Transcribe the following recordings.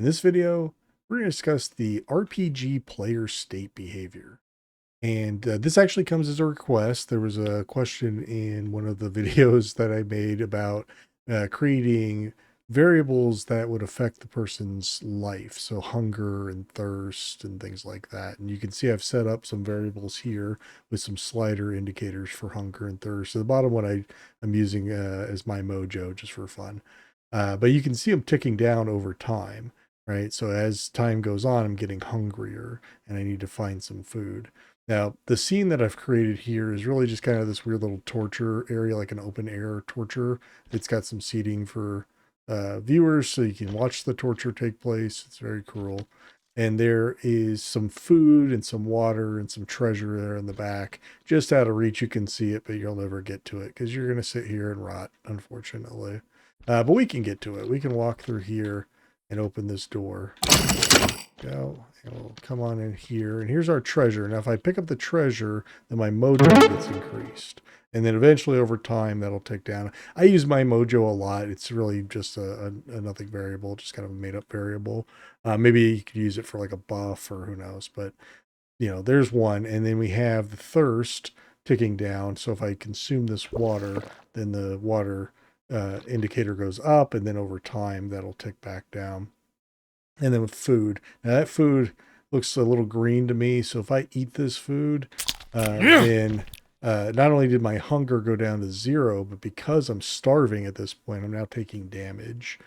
In this video, we're going to discuss the RPG player state behavior. And this actually comes as a request. There was a question in one of the videos that I made about creating variables that would affect the person's life. So hunger and thirst and things like that. And you can see I've set up some variables here with some slider indicators for hunger and thirst. So the bottom one I'm using as my mojo just for fun. But you can see them ticking down over time, right? So as time goes on, I'm getting hungrier and I need to find some food. Now, the scene that I've created here is really just kind of this weird little torture area, like an open air torture. It's got some seating for viewers so you can watch the torture take place. It's very cool. And there is some food and some water and some treasure there in the back. Just out of reach, you can see it, but you'll never get to it because you're going to sit here and rot, unfortunately. But we can get to it. We can walk through here and open this door. Go. And we'll come on in here. And here's our treasure. Now, if I pick up the treasure, then my mojo gets increased. And then eventually over time, that'll tick down. I use my mojo a lot. It's really just a nothing variable, just kind of a made up variable. Maybe you could use it for like a buff or who knows. But, you know, there's one. And then we have the thirst ticking down. So if I consume this water, then the water indicator goes up. And then over time, that'll tick back down. And then with food, now that food looks a little green to me. So if I eat this food, then not only did my hunger go down to 0, but because I'm starving at this point, I'm now taking damage.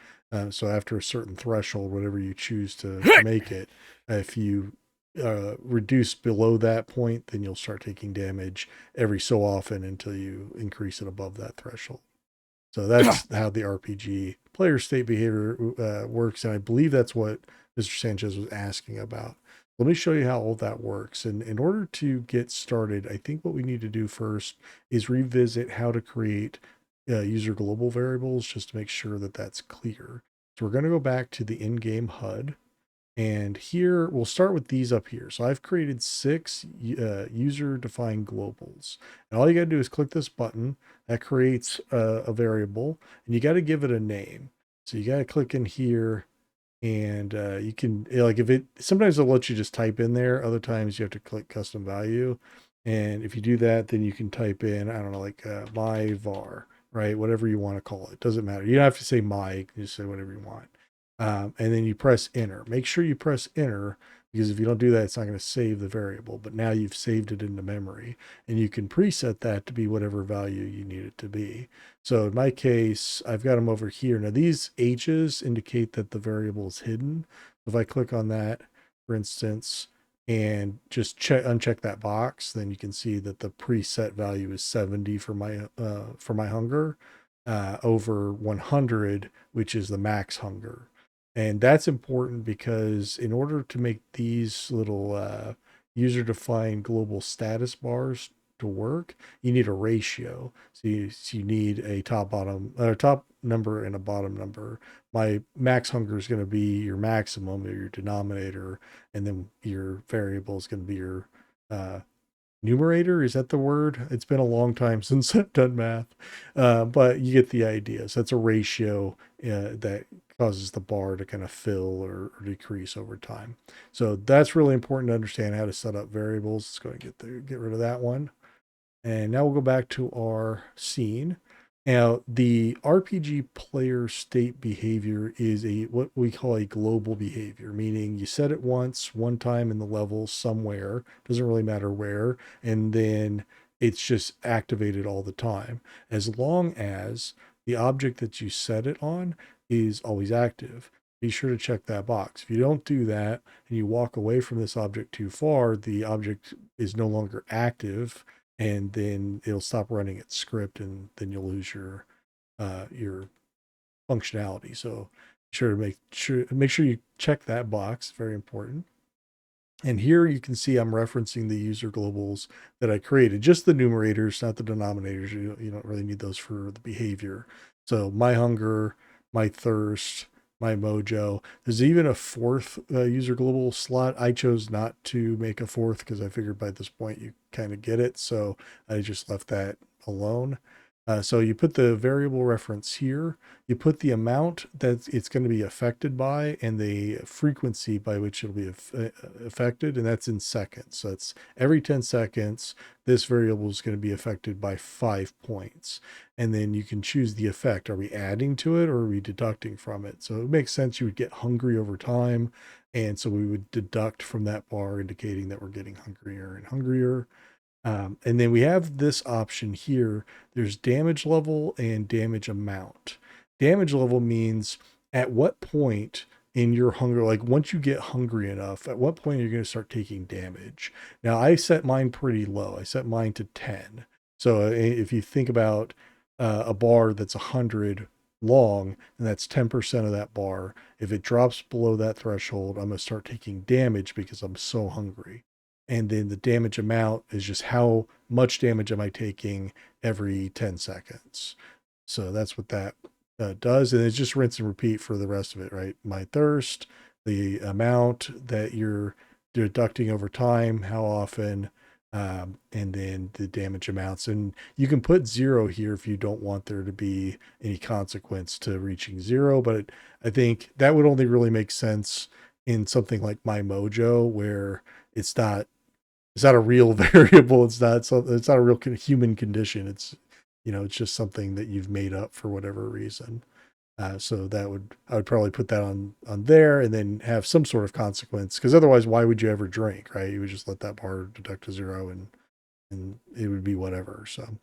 So after a certain threshold, whatever you choose to make it, if you reduce below that point, then you'll start taking damage every so often until you increase it above that threshold. So that's how the RPG player state behavior works. And I believe that's what Mr. Sanchez was asking about. Let me show you how all that works. And in order to get started, I think what we need to do first is revisit how to create user global variables just to make sure that that's clear. So we're going to go back to the in-game HUD. And here, we'll start with these up here. So I've created 6 user-defined globals. And all you got to do is click this button. That creates a variable. And you got to give it a name. So you got to click in here. And you can, like if it, sometimes it'll let you just type in there. Other times you have to click custom value. And if you do that, then you can type in, I don't know, like my var, right? Whatever you want to call it. Doesn't matter. You don't have to say my, you can just say whatever you want. And then you press enter. Make sure you press enter because if you don't do that, it's not going to save the variable. But now you've saved it into memory and you can preset that to be whatever value you need it to be. So in my case, I've got them over here. Now these H's indicate that the variable is hidden. If I click on that, for instance, and just uncheck that box, then you can see that the preset value is 70 for my hunger over 100, which is the max hunger. And that's important because in order to make these little user-defined global status bars to work, you need a ratio. So you need a top number and a bottom number. My max hunger is going to be your maximum or your denominator, and then your variable is going to be your numerator. Is that the word? It's been a long time since I've done math, but you get the idea. So that's a ratio that causes the bar to kind of fill or decrease over time. So that's really important to understand how to set up variables. Let's go and get rid of that one. And now we'll go back to our scene. Now, the RPG player state behavior is what we call a global behavior, meaning you set it once, one time in the level somewhere, doesn't really matter where, and then it's just activated all the time, as long as the object that you set it on is always active. Be sure to check that box. If you don't do that and you walk away from this object too far, the object is no longer active, and then it'll stop running its script, and then you'll lose your functionality. So make sure you check that box. Very important. And here you can see I'm referencing the user globals that I created, just the numerators, not the denominators. You don't really need those for the behavior. So my hunger, my thirst, my mojo. There's even a 4th user global slot. I chose not to make a 4th because I figured by this point you kind of get it. So I just left that alone. So you put the variable reference here, you put the amount that it's going to be affected by and the frequency by which it'll be affected, and that's in seconds. So it's every 10 seconds, this variable is going to be affected by 5 points. And then you can choose the effect. Are we adding to it or are we deducting from it? So it makes sense you would get hungry over time. And so we would deduct from that bar, indicating that we're getting hungrier and hungrier. And then we have this option here. There's damage level and damage amount. Damage level means at what point in your hunger, like once you get hungry enough, at what point are you going to start taking damage? Now, I set mine pretty low. I set mine to 10. So if you think about a bar that's 100 long, and that's 10% of that bar, if it drops below that threshold, I'm going to start taking damage because I'm so hungry. And then the damage amount is just how much damage am I taking every 10 seconds. So that's what that does. And it's just rinse and repeat for the rest of it, right? My thirst, the amount that you're deducting over time, how often, and then the damage amounts. And you can put 0 here if you don't want there to be any consequence to reaching 0. But I think that would only really make sense in something like My Mojo, where it's not a real variable. It's not a real human condition. It's, it's just something that you've made up for whatever reason. So I would probably put that on there and then have some sort of consequence, because otherwise, why would you ever drink, right? You would just let that bar deduct to 0 and it would be whatever. So,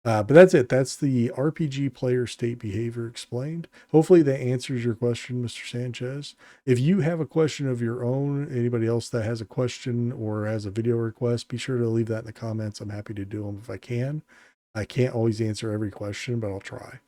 but that's it. That's the RPG player state behavior explained. Hopefully that answers your question, Mr. Sanchez. If you have a question of your own, anybody else that has a question or has a video request, be sure to leave that in the comments. I'm happy to do them if I can. I can't always answer every question, but I'll try.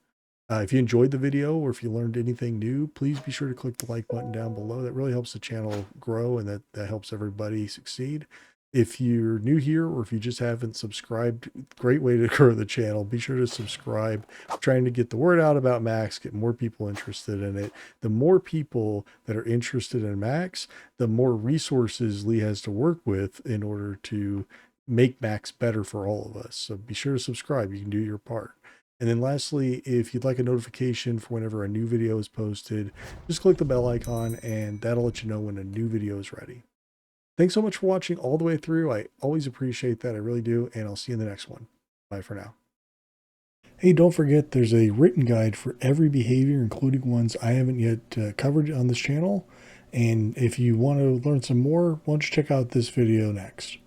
If you enjoyed the video or if you learned anything new, please be sure to click the like button down below. That really helps the channel grow, and that helps everybody succeed. If you're new here or if you just haven't subscribed, great way to grow the channel. Be sure to subscribe. I'm trying to get the word out about Max, get more people interested in it. The more people that are interested in Max, the more resources Lee has to work with in order to make Max better for all of us. So be sure to subscribe. You can do your part. And then lastly, if you'd like a notification for whenever a new video is posted, just click the bell icon and that'll let you know when a new video is ready. Thanks so much for watching all the way through. I always appreciate that. I really do. And I'll see you in the next one. Bye for now. Hey, don't forget there's a written guide for every behavior, including ones I haven't yet covered on this channel. And if you want to learn some more, why don't you check out this video next.